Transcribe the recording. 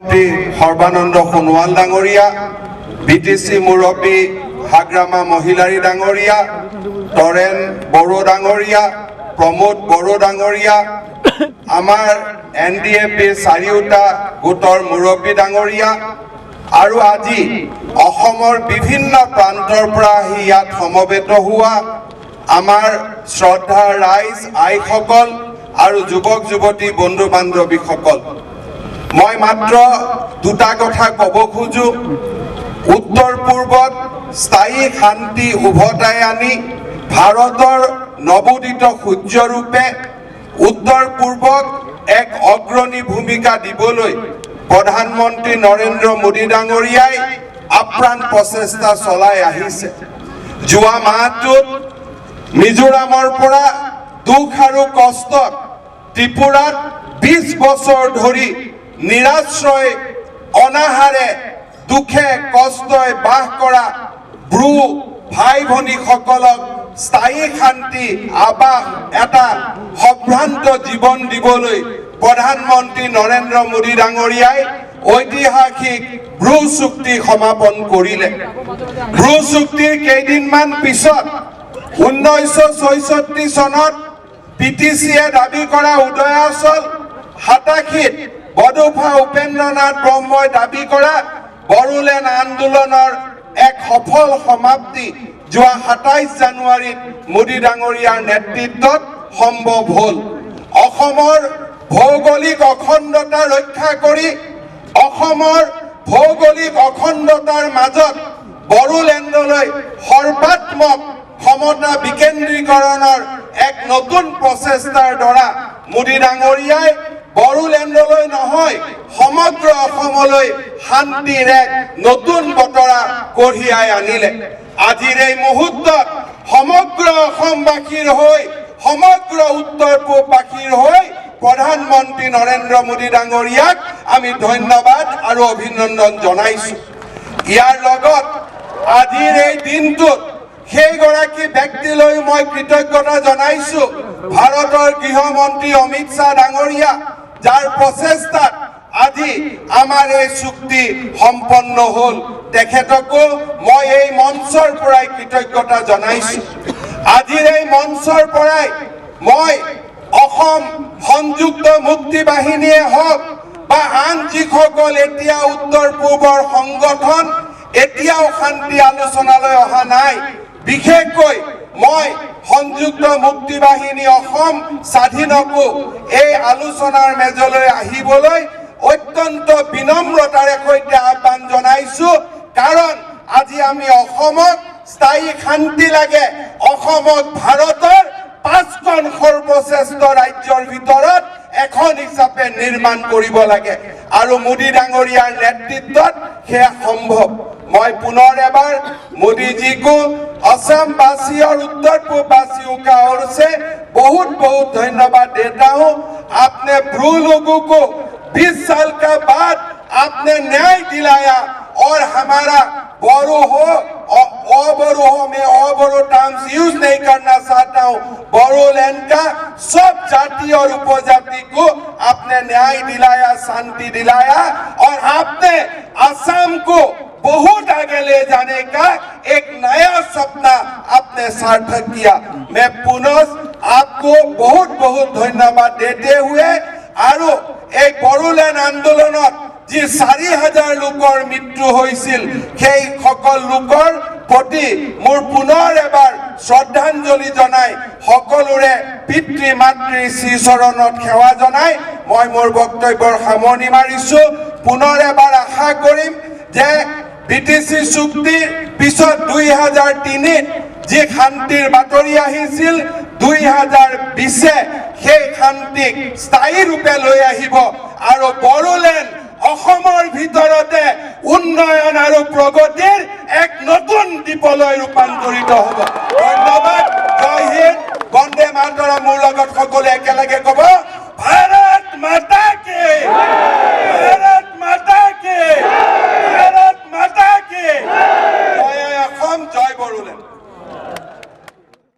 সৰ্বানন্দ সোণোৱাল ডাঙৰীয়া, বিটিচি মুৰব্বী হাগ্ৰামা মহিলাৰী ডাঙৰীয়া, তৰেণ বড়ো ডাঙৰীয়া, প্ৰমোদ বড়ো ডাঙৰীয়া, আমাৰ NDFB চাৰিওটা গোটৰ মুৰব্বী ডাঙৰীয়া আৰু আজি অসমৰ বিভিন্ন প্ৰান্তৰ পৰা আহি ইয়াত সমবেত হোৱা আমাৰ শ্ৰদ্ধাৰ ৰাইজ, আইসকল আৰু যুৱক যুৱতী বন্ধু বান্ধৱীসকল, মই মাত্ৰ দুটা কথা ক'ব খোজো। উত্তৰ পূৰ্বত স্থায়ী শান্তি উভতাই আনি ভাৰতৰ নৱোদিত সূৰ্যৰূপে উত্তৰ পূৰ্বক এক অগ্ৰণী ভূমিকা দিবলৈ প্ৰধানমন্ত্ৰী নৰেন্দ্ৰ মোদী ডাঙৰীয়াই আপ্ৰাণ প্ৰচেষ্টা চলাই আহিছে। যোৱা মাহটোত মিজোৰামৰ পৰা দুখ আৰু কষ্টত ত্ৰিপুৰাত 20 বছৰ ধৰি নিৰাশ্ৰয় অনাহাৰে দুখে কষ্টই বাস কৰা ব্ৰু ভাই ভনীসকলক স্থায়ী শান্তি আবাস এটা সম্ভ্ৰান্ত জীৱন দিবলৈ প্ৰধানমন্ত্ৰী নৰেন্দ্ৰ মোদী ডাঙৰীয়াই ঐতিহাসিক ব্ৰু চুক্তি সমাপন কৰিলে। ব্ৰু চুক্তিৰ কেইদিনমান পিছত 1966 চনত PTCয়ে দাবী কৰা উদয়াচল 87ত বডোফা উপেন্দ্ৰনাথ ব্ৰহ্মই দাবী কৰা বড়োলেণ্ড আন্দোলনৰ এক সফল সমাপ্তি যোৱা 27 জানুৱাৰীত মোদী ডাঙৰীয়াৰ নেতৃত্বত সম্ভৱ হ'ল। অসমৰ ভৌগোলিক অখণ্ডতা ৰক্ষা কৰি অসমৰ ভৌগোলিক অখণ্ডতাৰ মাজত বড়োলেণ্ডলৈ সৰ্বাত্মক ক্ষমতা বিকেন্দ্ৰীকৰণৰ এক নতুন প্ৰচেষ্টাৰ দ্বাৰা মোদী ডাঙৰীয়াই বড়োলেণ্ডলৈ নহয় সমগ্ৰ অসমলৈ শান্তিৰ এক নতুন বতৰা কঢ়িয়াই আনিলে। আজিৰ এই মুহূৰ্তত সমগ্ৰ অসমবাসীৰ হৈ সমগ্ৰ উত্তৰ পূববাসীৰ হৈ প্ৰধানমন্ত্ৰী নৰেন্দ্ৰ মোদী ডাঙৰীয়াক আমি ধন্যবাদ আৰু অভিনন্দন জনাইছো। ইয়াৰ লগত আজিৰ এই দিনটোত সেইগৰাকী ব্যক্তিলৈ মই কৃতজ্ঞতা জনাইছো, ভাৰতৰ গৃহমন্ত্ৰী অমিত শ্বাহ ডাঙৰীয়া, যাৰ প্ৰচেষ্টাত আজি আমাৰ এই চুক্তি সম্পন্ন হ'ল। তেখেতকো মই এই মঞ্চৰ পৰাই কৃতজ্ঞতা জনাইছো। আজিৰ এই মঞ্চৰ পৰাই মই অসম সংযুক্ত মুক্তি বাহিনীয়ে হওক বা আন যিসকল এতিয়া উত্তৰ পূবৰ সংগঠন এতিয়াও শান্তি আলোচনালৈ অহা নাই, বিশেষকৈ মই সংযুক্ত মুক্তি বাহিনী অসম স্বাধীনকো এই আলোচনাৰ মেজলৈ আহিবলৈ অত্যন্ত বিনম্ৰতাৰে সৈতে আহ্বান জনাইছো। কাৰণ আজি আমি অসমক স্থায়ী শান্তি লাগে, অসমক ভাৰতৰ 5খন সৰ্বশ্ৰেষ্ঠ ৰাজ্যৰ ভিতৰত এখন হিচাপে নিৰ্মাণ কৰিব লাগে আৰু মোদী ডাঙৰীয়াৰ নেতৃত্বত সেয়া সম্ভৱ। मैं पुनः एबार मोदी जी को असमवासी और उत्तर पूर्ववासियों का ओर से बहुत बहुत धन्यवाद देता हूं। आपने ब्रू लोगों को 20 साल का बाद आपने न्याय दिलाया और हमारा बोरो हो बोरो हो, मैं बोरो टर्म्स यूज नहीं करना चाहता हूं, बोरोलैंड का सब जाति और उपजाति को आपने न्याय दिलाया, शांति दिलाया और आपने असम को बहुत आगे ले जाने का एक नया सपना आपने सार्थक किया। मैं पुनः आपको बहुत बहुत धन्यवाद देते हुए आरो एक बोरोलैंड आंदोलनत जी 4000 लोकर मृत्यु হৈছিল সেই সকল লোকৰ প্ৰতি মোৰ পুনৰ এবাৰ শ্ৰদ্ধাঞ্জলি জনাই সকলোৰে পিতৃ মাতৃ শ্ৰীচৰণত সেৱা জনাই মই মোৰ বক্তব্যৰ সামৰণি মাৰিছো। পুনৰ এবাৰ আশা কৰিম যে বিটিচি চুক্তিৰ পিছত 2003ত যে শান্তিৰ বাতৰি আহিছিল 2020 সেই শান্তিক স্থায়ী ৰূপে লৈ আহিব আৰু বড়োলেণ্ড অসমৰ ভিতৰতে উন্নয়ন আৰু প্ৰগতিৰ এক নতুন দ্বীপলৈ ৰূপান্তৰিত হ'ব। ধন্যবাদ। জয় হিন্দ, বন্দে মাতৰম। মোৰ লগত সকলোৱে একেলগে ক'ব, ভাৰত মাতা।